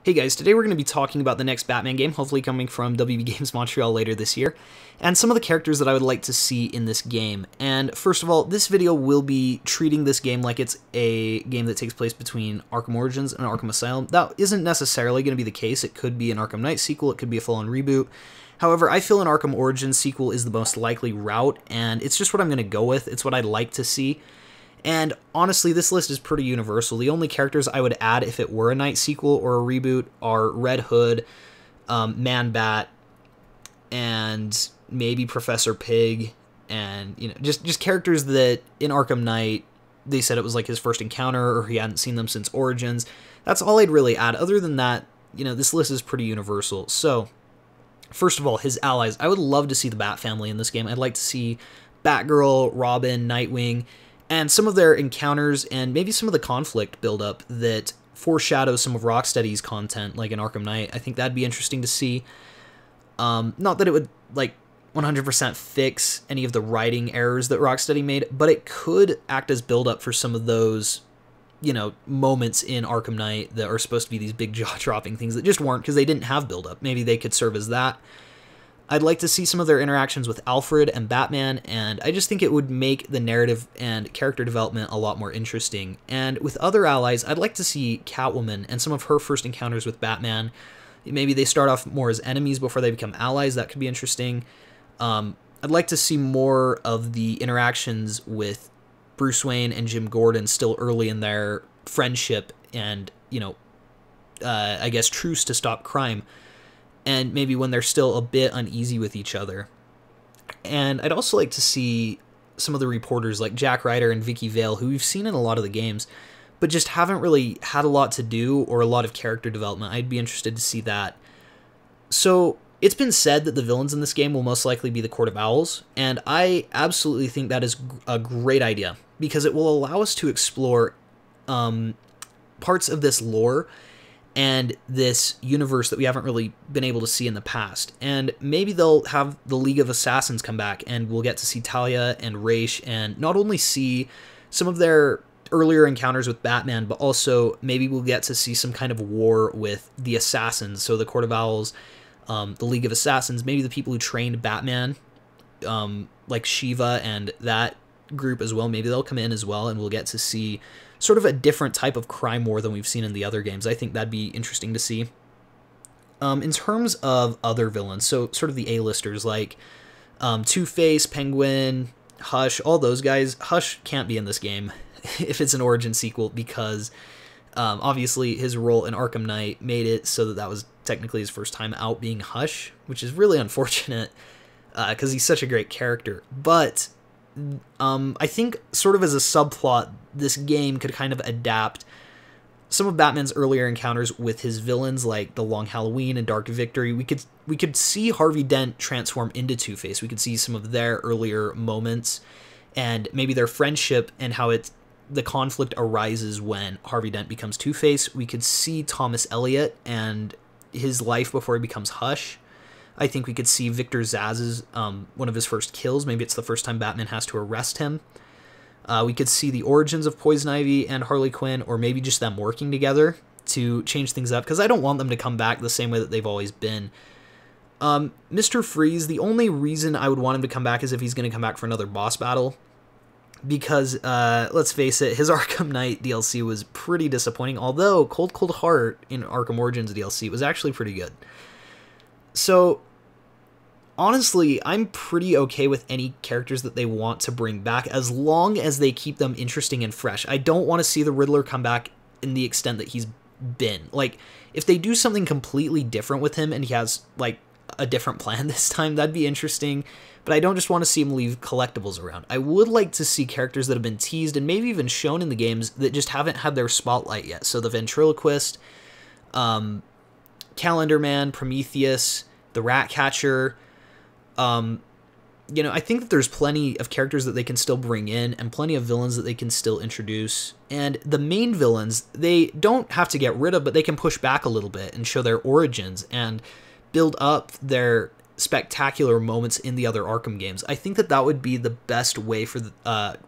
Hey guys, today we're going to be talking about the next Batman game, hopefully coming from WB Games Montreal later this year, and some of the characters that I would like to see in this game. And first of all, this video will be treating this game like it's a game that takes place between Arkham Origins and Arkham Asylum. That isn't necessarily going to be the case. It could be an Arkham Knight sequel, it could be a full-on reboot. However, I feel an Arkham Origins sequel is the most likely route, and it's just what I'm going to go with. It's what I'd like to see. And honestly, this list is pretty universal. The only characters I would add if it were a Knight sequel or a reboot are Red Hood, Man-Bat, and maybe Professor Pig, and just characters that in Arkham Knight they said it was like his first encounter or he hadn't seen them since Origins. That's all I'd really add. Other than that, this list is pretty universal. So, first of all, his allies. I would love to see the Bat family in this game. I'd like to see Batgirl, Robin, Nightwing, and some of their encounters and maybe some of the conflict buildup that foreshadows some of Rocksteady's content, like in Arkham Knight. I think that'd be interesting to see. Not that it would, 100% fix any of the writing errors that Rocksteady made, but it could act as buildup for some of those, moments in Arkham Knight that are supposed to be these big jaw-dropping things that just weren't because they didn't have buildup. Maybe they could serve as that. I'd like to see some of their interactions with Alfred and Batman, and I just think it would make the narrative and character development a lot more interesting. And with other allies, I'd like to see Catwoman and some of her first encounters with Batman. Maybe they start off more as enemies before they become allies. That could be interesting. I'd like to see more of the interactions with Bruce Wayne and Jim Gordon still early in their friendship and, I guess truce to stop crime. And maybe when they're still a bit uneasy with each other. And I'd also like to see some of the reporters like Jack Ryder and Vicky Vale, who we've seen in a lot of the games, but just haven't really had a lot to do or a lot of character development. I'd be interested to see that. So it's been said that the villains in this game will most likely be the Court of Owls, and I absolutely think that is a great idea, because it will allow us to explore parts of this lore and this universe that we haven't really been able to see in the past. And maybe they'll have the League of Assassins come back, and we'll get to see Talia and Raish, and not only see some of their earlier encounters with Batman, but also maybe we'll get to see some kind of war with the Assassins, so the Court of Owls, the League of Assassins, maybe the people who trained Batman, like Shiva and that group as well. Maybe they'll come in as well, and we'll get to see sort of a different type of crime war than we've seen in the other games. I think that'd be interesting to see. In terms of other villains, so sort of the A-listers like Two-Face, Penguin, Hush, all those guys. Hush can't be in this game if it's an Origin sequel, because obviously his role in Arkham Knight made it so that that was technically his first time out being Hush, which is really unfortunate because he's such a great character. But I think sort of as a subplot, this game could kind of adapt some of Batman's earlier encounters with his villains, like the Long Halloween and Dark Victory. We could see Harvey Dent transform into Two-Face. We could see some of their earlier moments and maybe their friendship and how the conflict arises when Harvey Dent becomes Two-Face. We could see Thomas Elliot and his life before he becomes Hush. I think we could see Victor Zaz's, one of his first kills. Maybe it's the first time Batman has to arrest him. We could see the origins of Poison Ivy and Harley Quinn, or maybe just them working together to change things up, because I don't want them to come back the same way that they've always been. Mr. Freeze, the only reason I would want him to come back is if he's going to come back for another boss battle, because, let's face it, his Arkham Knight DLC was pretty disappointing, although Cold Cold Heart in Arkham Origins DLC was actually pretty good. So, honestly, I'm pretty okay with any characters that they want to bring back, as long as they keep them interesting and fresh. I don't want to see the Riddler come back in the extent that he's been. Like, if they do something completely different with him and he has, a different plan this time, that'd be interesting. But I don't just want to see him leave collectibles around. I would like to see characters that have been teased and maybe even shown in the games that just haven't had their spotlight yet. So the Ventriloquist, Calendar Man, Prometheus, the Ratcatcher. I think that there's plenty of characters that they can still bring in and plenty of villains that they can still introduce. And the main villains, they don't have to get rid of, but they can push back a little bit and show their origins and build up their spectacular moments in the other Arkham games. I think that that would be the best way for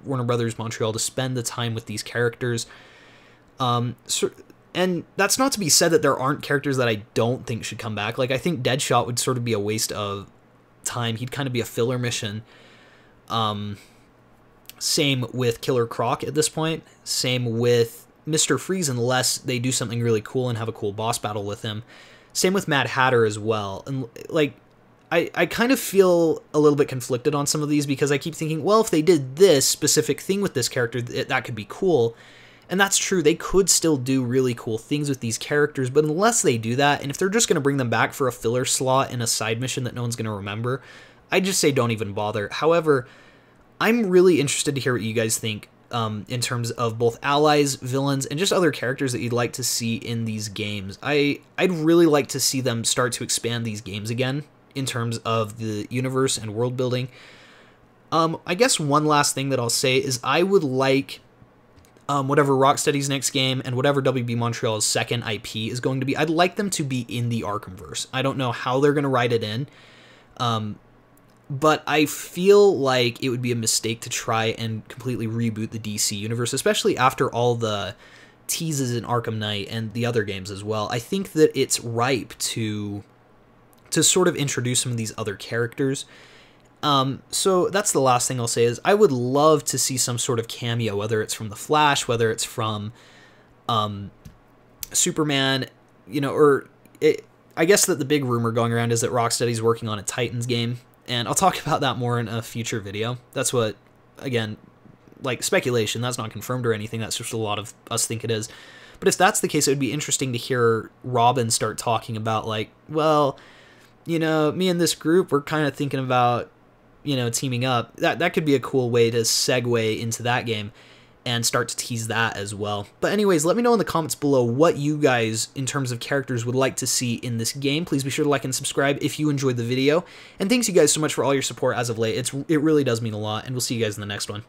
Warner Brothers Montreal to spend the time with these characters. And that's not to be said that there aren't characters that I don't think should come back. Like, I think Deadshot would sort of be a waste of time. He'd kind of be a filler mission. Same with Killer Croc at this point. Same with Mr. Freeze, unless they do something really cool and have a cool boss battle with him. Same with Mad Hatter as well. And, like, I kind of feel a little bit conflicted on some of these because I keep thinking, well, if they did this specific thing with this character, that could be cool. And that's true, they could still do really cool things with these characters, but unless they do that, and if they're just going to bring them back for a filler slot in a side mission that no one's going to remember, I just say don't even bother. However, I'm really interested to hear what you guys think in terms of both allies, villains, and just other characters that you'd like to see in these games. I'd really like to see them start to expand these games again in terms of the universe and world building. I guess one last thing that I'll say is I would like whatever Rocksteady's next game and whatever WB Montreal's second IP is going to be, I'd like them to be in the Arkhamverse. I don't know how they're going to write it in, but I feel like it would be a mistake to try and completely reboot the DC universe, especially after all the teases in Arkham Knight and the other games as well. I think that it's ripe to sort of introduce some of these other characters. So that's the last thing I'll say is I would love to see some sort of cameo, whether it's from The Flash, whether it's from Superman, you know, or I guess that the big rumor going around is that Rocksteady's working on a Titans game, and I'll talk about that more in a future video. That's what, again, like speculation, that's not confirmed or anything, that's just a lot of us think it is. But if that's the case, it would be interesting to hear Robin start talking about, like, well, you know, me and this group, we're kind of thinking about, you know, teaming up. That could be a cool way to segue into that game and start to tease that as well. But anyways, let me know in the comments below what you guys, in terms of characters, would like to see in this game. Please be sure to like and subscribe if you enjoyed the video. And thanks you guys so much for all your support as of late. It really does mean a lot, and we'll see you guys in the next one.